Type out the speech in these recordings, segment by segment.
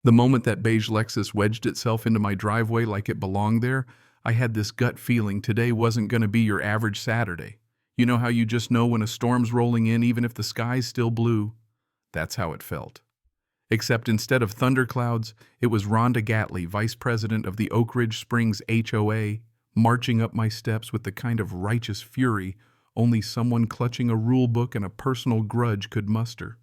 The moment that beige Lexus wedged itself into my driveway like it belonged there, I had this gut feeling today wasn't going to be your average Saturday. You know how you just know when a storm's rolling in even if the sky's still blue? That's how it felt. Except instead of thunderclouds, it was Rhonda Gatley, vice president of the Oak Ridge Springs HOA, marching up my steps with the kind of righteous fury only someone clutching a rule book and a personal grudge could muster.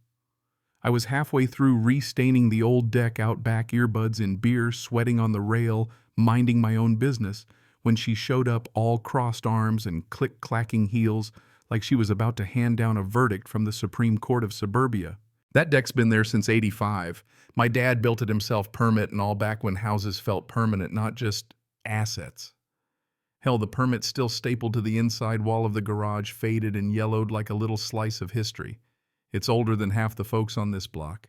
I was halfway through restaining the old deck out back, earbuds in beer, sweating on the rail, minding my own business, when she showed up all crossed arms and click-clacking heels like she was about to hand down a verdict from the Supreme Court of Suburbia. That deck's been there since '85. My dad built it himself, permit and all, back when houses felt permanent, not just assets. Hell, the permit's still stapled to the inside wall of the garage, faded and yellowed like a little slice of history. It's older than half the folks on this block.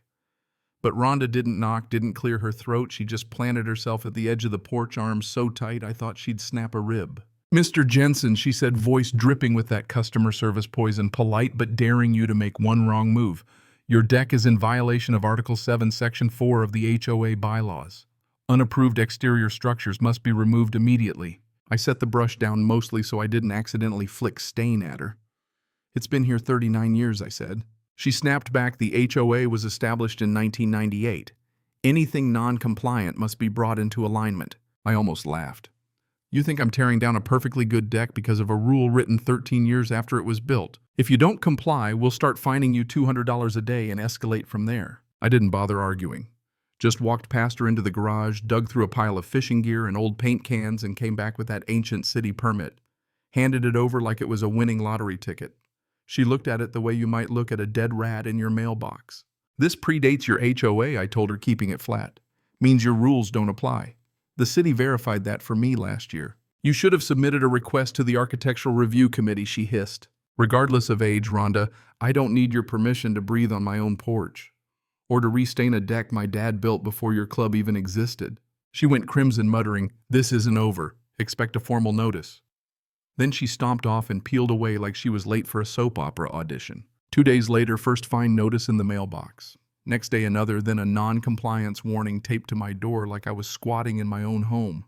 But Rhonda didn't knock, didn't clear her throat. She just planted herself at the edge of the porch, arms so tight I thought she'd snap a rib. "Mr. Jensen," she said, voice dripping with that customer service poison, polite but daring you to make one wrong move. "Your deck is in violation of Article 7, Section 4 of the HOA bylaws. Unapproved exterior structures must be removed immediately." I set the brush down mostly so I didn't accidentally flick stain at her. "It's been here 39 years, I said. She snapped back, "The HOA was established in 1998. Anything non-compliant must be brought into alignment." I almost laughed. "You think I'm tearing down a perfectly good deck because of a rule written 13 years after it was built? If you don't comply, we'll start fining you $200 a day and escalate from there." I didn't bother arguing. Just walked past her into the garage, dug through a pile of fishing gear and old paint cans, and came back with that ancient city permit. Handed it over like it was a winning lottery ticket. She looked at it the way you might look at a dead rat in your mailbox. "This predates your HOA," I told her, keeping it flat. "Means your rules don't apply. The city verified that for me last year." "You should have submitted a request to the Architectural Review Committee," she hissed. "Regardless of age, Rhonda, I don't need your permission to breathe on my own porch. Or to restain a deck my dad built before your club even existed." She went crimson, muttering, "This isn't over. Expect a formal notice." Then she stomped off and peeled away like she was late for a soap opera audition. 2 days later, first fine notice in the mailbox. Next day another, then a non-compliance warning taped to my door like I was squatting in my own home.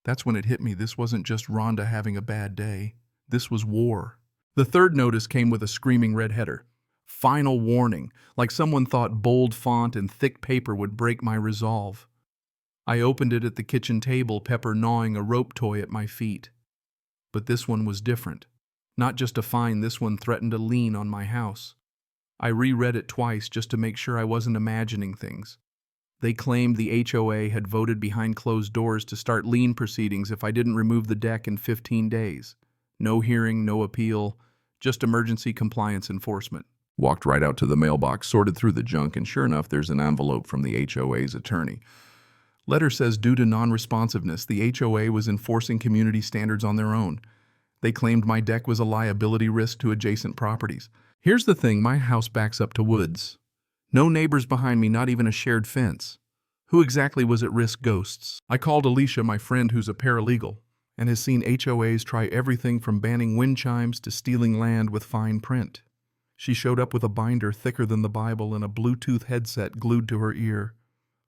That's when it hit me. This wasn't just Rhonda having a bad day. This was war. The third notice came with a screaming red header. "Final warning," like someone thought bold font and thick paper would break my resolve. I opened it at the kitchen table, Pepper gnawing a rope toy at my feet. But this one was different. Not just a fine, this one threatened a lien on my house. I reread it twice just to make sure I wasn't imagining things. They claimed the HOA had voted behind closed doors to start lien proceedings if I didn't remove the deck in 15 days. No hearing, no appeal, just emergency compliance enforcement. Walked right out to the mailbox, sorted through the junk, and sure enough, there's an envelope from the HOA's attorney. Letter says, due to non-responsiveness, the HOA was enforcing community standards on their own. They claimed my deck was a liability risk to adjacent properties. Here's the thing, my house backs up to woods. No neighbors behind me, not even a shared fence. Who exactly was at risk? Ghosts. I called Alicia, my friend who's a paralegal, and has seen HOAs try everything from banning wind chimes to stealing land with fine print. She showed up with a binder thicker than the Bible and a Bluetooth headset glued to her ear.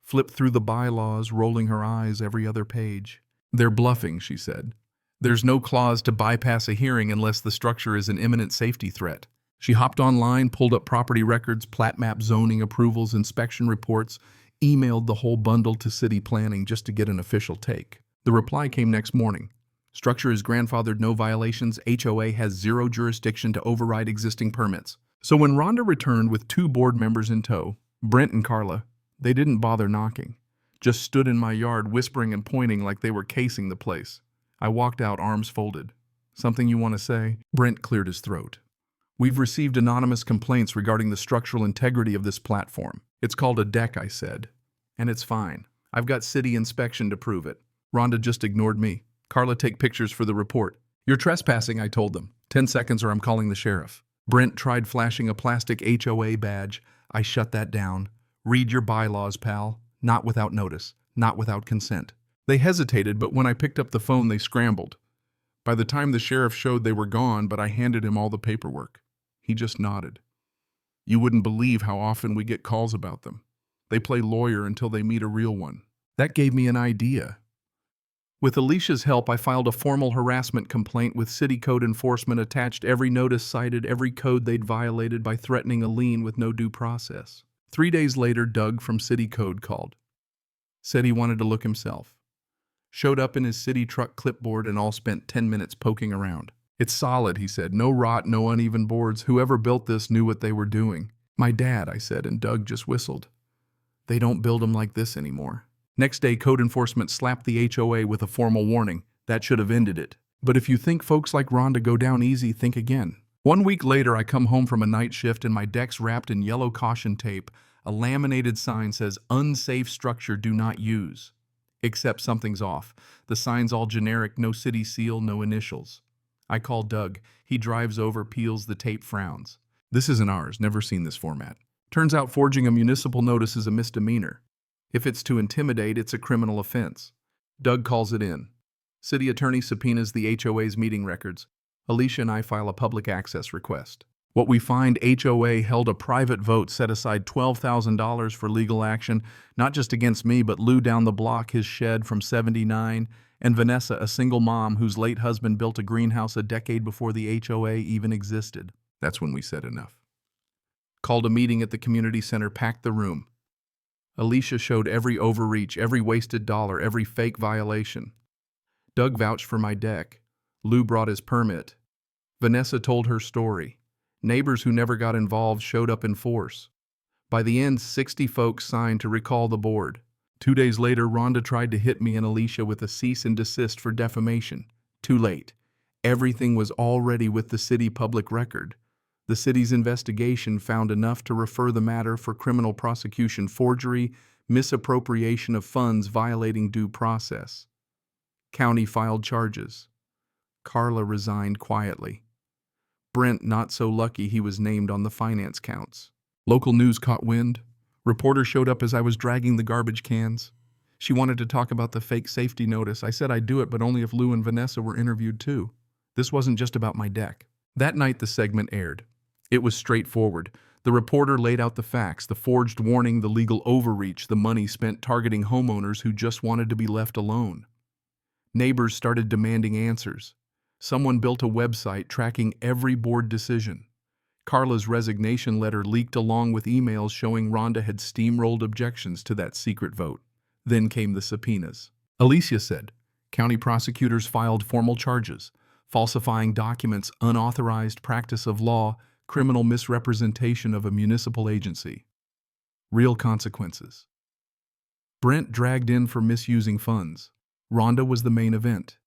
Flipped through the bylaws, rolling her eyes every other page. "They're bluffing," she said. "There's no clause to bypass a hearing unless the structure is an imminent safety threat." She hopped online, pulled up property records, plat map, zoning approvals, inspection reports, emailed the whole bundle to city planning just to get an official take. The reply came next morning. "Structure is grandfathered, no violations. HOA has zero jurisdiction to override existing permits." So when Rhonda returned with 2 board members in tow, Brent and Carla, they didn't bother knocking. Just stood in my yard whispering and pointing like they were casing the place. I walked out, arms folded. "Something you want to say?" Brent cleared his throat. "We've received anonymous complaints regarding the structural integrity of this platform. It's called a deck," I said. "And it's fine. I've got city inspection to prove it." Rhonda just ignored me. "Carla, take pictures for the report." "You're trespassing," I told them. 10 seconds or I'm calling the sheriff." Brent tried flashing a plastic HOA badge. I shut that down. "Read your bylaws, pal. Not without notice. Not without consent." They hesitated, but when I picked up the phone, they scrambled. By the time the sheriff showed, they were gone, but I handed him all the paperwork. He just nodded. "You wouldn't believe how often we get calls about them. They play lawyer until they meet a real one. That gave me an idea. With Alicia's help, I filed a formal harassment complaint with city code enforcement, attached every notice, cited every code they'd violated by threatening a lien with no due process. 3 days later, Doug from city code called. Said he wanted to look himself. Showed up in his city truck clipboard and all spent 10 minutes poking around. It's solid, he said. No rot, no uneven boards. Whoever built this knew what they were doing. My dad, I said, and Doug just whistled. They don't build them like this anymore. Next day, code enforcement slapped the HOA with a formal warning. That should have ended it. But if you think folks like Rhonda go down easy, think again. 1 week later, I come home from a night shift and my deck's wrapped in yellow caution tape. A laminated sign says, "Unsafe structure, do not use." Except something's off. The sign's all generic, no city seal, no initials. I call Doug. He drives over, peels the tape, frowns. This isn't ours, never seen this format. Turns out forging a municipal notice is a misdemeanor. If it's to intimidate, it's a criminal offense. Doug calls it in. City attorney subpoenas the HOA's meeting records. Alicia and I file a public access request. What we find, HOA held a private vote, set aside $12,000 for legal action, not just against me, but Lou down the block, his shed from '79, and Vanessa, a single mom whose late husband built a greenhouse a decade before the HOA even existed. That's when we said enough. Called a meeting at the community center, packed the room. Alicia showed every overreach, every wasted dollar, every fake violation. Doug vouched for my deck. Lou brought his permit. Vanessa told her story. Neighbors who never got involved showed up in force. By the end, 60 folks signed to recall the board. 2 days later, Rhonda tried to hit me and Alicia with a cease and desist for defamation. Too late. Everything was already with the city public record. The city's investigation found enough to refer the matter for criminal prosecution: forgery, misappropriation of funds, violating due process. County filed charges. Carla resigned quietly. Brent, not so lucky, he was named on the finance counts. Local news caught wind. Reporter showed up as I was dragging the garbage cans. She wanted to talk about the fake safety notice. I said I'd do it, but only if Lou and Vanessa were interviewed too. This wasn't just about my deck. That night the segment aired. It was straightforward. The reporter laid out the facts, the forged warning, the legal overreach, the money spent targeting homeowners who just wanted to be left alone. Neighbors started demanding answers. Someone built a website tracking every board decision. Carla's resignation letter leaked along with emails showing Rhonda had steamrolled objections to that secret vote. Then came the subpoenas. Alicia said, county prosecutors filed formal charges: falsifying documents, unauthorized practice of law, criminal misrepresentation of a municipal agency. Real consequences. Brent dragged in for misusing funds. Rhonda was the main event.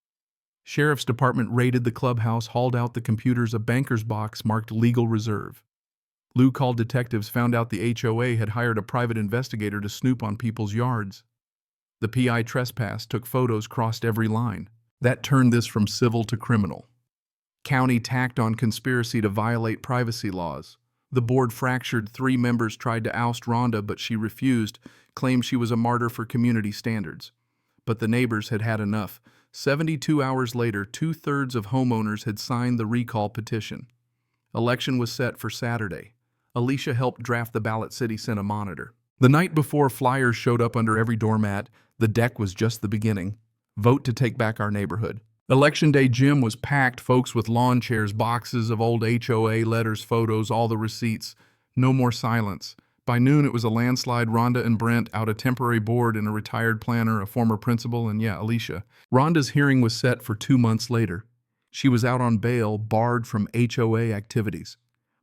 Sheriff's Department raided the clubhouse, hauled out the computers, a banker's box marked legal reserve. Lou called detectives, found out the HOA had hired a private investigator to snoop on people's yards. The PI trespassed, took photos, crossed every line. That turned this from civil to criminal. County tacked on conspiracy to violate privacy laws. The board fractured. 3 members tried to oust Rhonda, but she refused, claimed she was a martyr for community standards. But the neighbors had had enough. 72 hours later, 2/3 of homeowners had signed the recall petition. Election was set for Saturday. Alicia helped draft the ballot. City sent a monitor. The night before, flyers showed up under every doormat. The deck was just the beginning. Vote to take back our neighborhood. Election day gym was packed, folks with lawn chairs, boxes of old HOA letters, photos, all the receipts. No more silence. By noon, it was a landslide. Rhonda and Brent out, a temporary board and a retired planner, a former principal, and Alicia. Rhonda's hearing was set for 2 months later. She was out on bail, barred from HOA activities.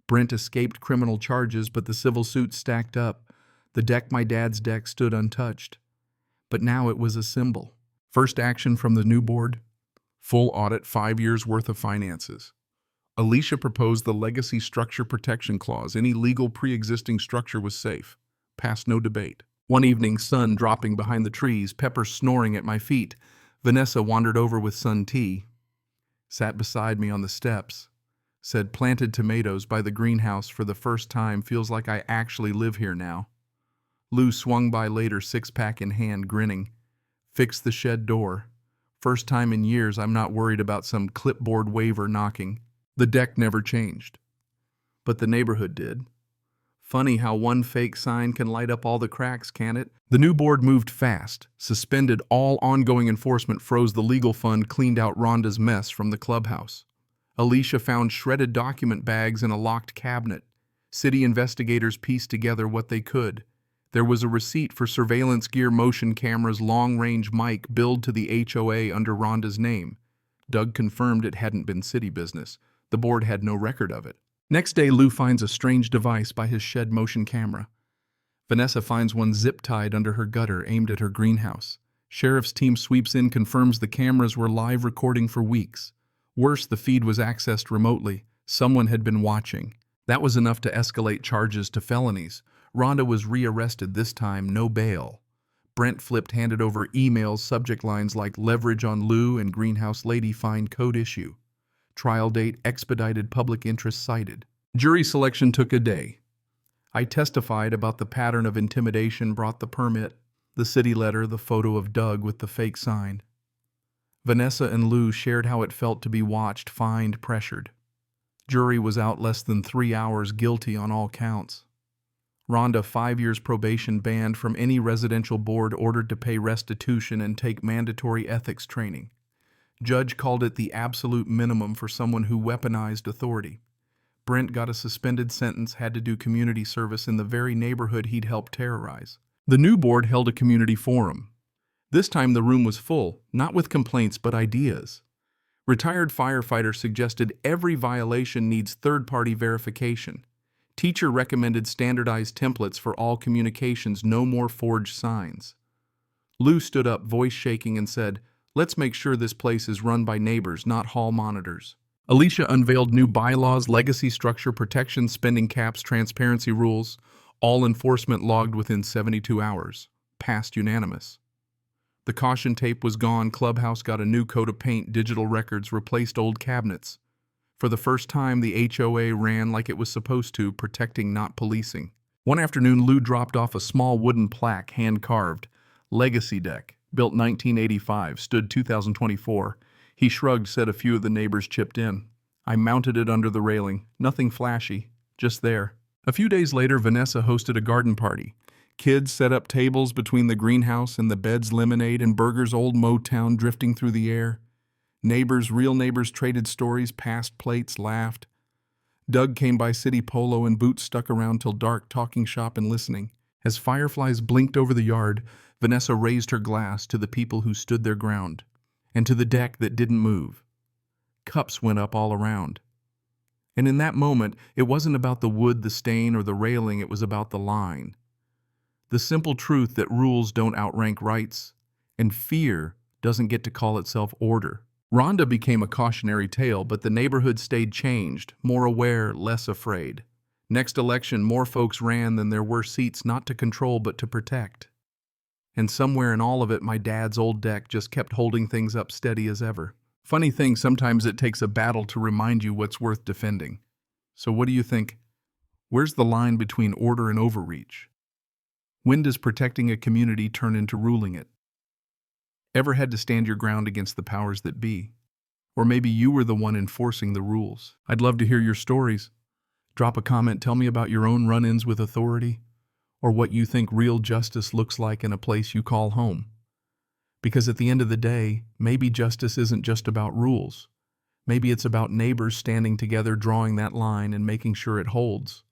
Brent escaped criminal charges, but the civil suit stacked up. The deck, my dad's deck, stood untouched. But now it was a symbol. First action from the new board: full audit, 5 years worth of finances. Alicia proposed the legacy structure protection clause. Any legal pre-existing structure was safe. Passed no debate. One evening, sun dropping behind the trees, Pepper snoring at my feet. Vanessa wandered over with sun tea. Sat beside me on the steps. Said, planted tomatoes by the greenhouse for the first time. Feels like I actually live here now. Lou swung by later, 6-pack in hand, grinning. Fixed the shed door. First time in years I'm not worried about some clipboard waiver knocking. The deck never changed. But the neighborhood did. Funny how one fake sign can light up all the cracks, can it? The new board moved fast, suspended all ongoing enforcement, froze the legal fund, cleaned out Rhonda's mess from the clubhouse. Alicia found shredded document bags in a locked cabinet. City investigators pieced together what they could. There was a receipt for surveillance gear, motion cameras, long-range mic billed to the HOA under Rhonda's name. Doug confirmed it hadn't been city business. The board had no record of it. Next day, Lou finds a strange device by his shed motion camera. Vanessa finds one zip-tied under her gutter, aimed at her greenhouse. Sheriff's team sweeps in, confirms the cameras were live recording for weeks. Worse, the feed was accessed remotely. Someone had been watching. That was enough to escalate charges to felonies. Rhonda was rearrested, this time no bail. Brent flipped, handed over emails, subject lines like leverage on Lou and greenhouse lady fine code issue. Trial date expedited, public interest cited. Jury selection took a day. I testified about the pattern of intimidation, brought the permit, the city letter, the photo of Doug with the fake sign. Vanessa and Lou shared how it felt to be watched, fined, pressured. Jury was out less than 3 hours, guilty on all counts. Rhonda, 5 years probation, banned from any residential board, ordered to pay restitution and take mandatory ethics training. Judge called it the absolute minimum for someone who weaponized authority. Brent got a suspended sentence, had to do community service in the very neighborhood he'd helped terrorize. The new board held a community forum. This time the room was full, not with complaints but ideas. Retired firefighters suggested every violation needs third-party verification. Teacher recommended standardized templates for all communications, no more forged signs. Lou stood up, voice shaking, and said, "Let's make sure this place is run by neighbors, not hall monitors." Alicia unveiled new bylaws, legacy structure, protection, spending caps, transparency rules, all enforcement logged within 72 hours. Passed unanimous. The caution tape was gone, clubhouse got a new coat of paint, digital records replaced old cabinets. For the first time, the HOA ran like it was supposed to, protecting, not policing. One afternoon, Lou dropped off a small wooden plaque, hand-carved. Legacy deck, built 1985, stood 2024. He shrugged, said a few of the neighbors chipped in. I mounted it under the railing. Nothing flashy, just there. A few days later, Vanessa hosted a garden party. Kids set up tables between the greenhouse and the beds, lemonade and burgers, old Motown drifting through the air. Neighbors, real neighbors, traded stories, passed plates, laughed. Doug came by, city polo and boots, stuck around till dark, talking shop and listening. As fireflies blinked over the yard, Vanessa raised her glass to the people who stood their ground, and to the deck that didn't move. Cups went up all around. And in that moment, it wasn't about the wood, the stain, or the railing, it was about the line. The simple truth that rules don't outrank rights, and fear doesn't get to call itself order. Rhonda became a cautionary tale, but the neighborhood stayed changed, more aware, less afraid. Next election, more folks ran than there were seats, not to control but to protect. And somewhere in all of it, my dad's old deck just kept holding things up steady as ever. Funny thing, sometimes it takes a battle to remind you what's worth defending. So what do you think? Where's the line between order and overreach? When does protecting a community turn into ruling it? Ever had to stand your ground against the powers that be? Or maybe you were the one enforcing the rules. I'd love to hear your stories. Drop a comment, tell me about your own run-ins with authority, or what you think real justice looks like in a place you call home. Because at the end of the day, maybe justice isn't just about rules. Maybe it's about neighbors standing together, drawing that line and making sure it holds.